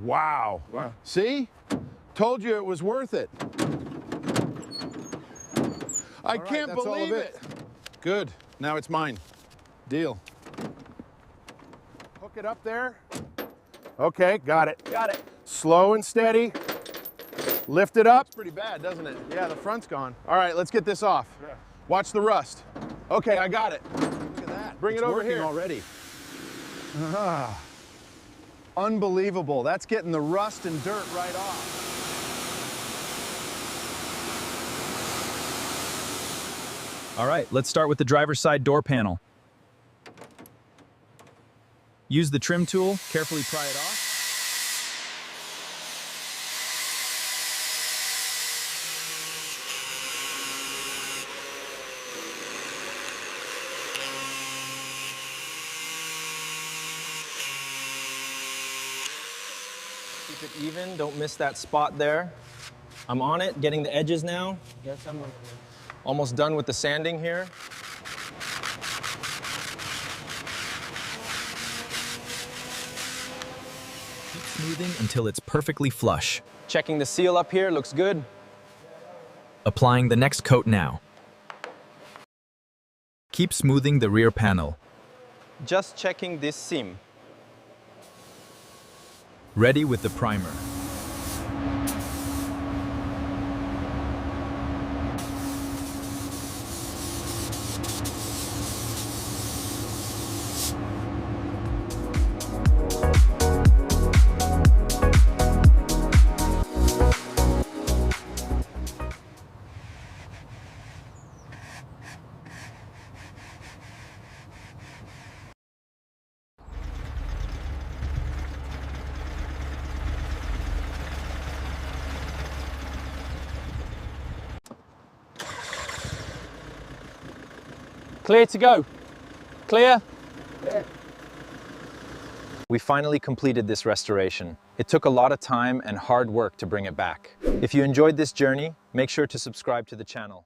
Wow. Wow. See? Told you it was worth it. I right, can't that's all of believe it. it. Good. Now it's mine. Deal. Hook it up there. Okay, got it. Got it. Slow and steady. Lift it up. It's pretty bad, doesn't it? Yeah, the front's gone. All right, let's get this off. Yeah. Watch the rust. Okay, I got it. Look at that. Bring It's it over working here. already. Unbelievable. That's getting the rust and dirt right off. All right, let's start with the driver's side door panel. Use the trim tool, carefully pry it off. Keep it even, don't miss that spot there. I'm on it, getting the edges now. Yes, I'm almost done with the sanding here. Keep smoothing until it's perfectly flush. Checking the seal up here, looks good. Applying the next coat now. Keep smoothing the rear panel. Just checking this seam. Ready with the primer. Clear to go. Clear? Yeah. We finally completed this restoration. It took a lot of time and hard work to bring it back. If you enjoyed this journey, make sure to subscribe to the channel.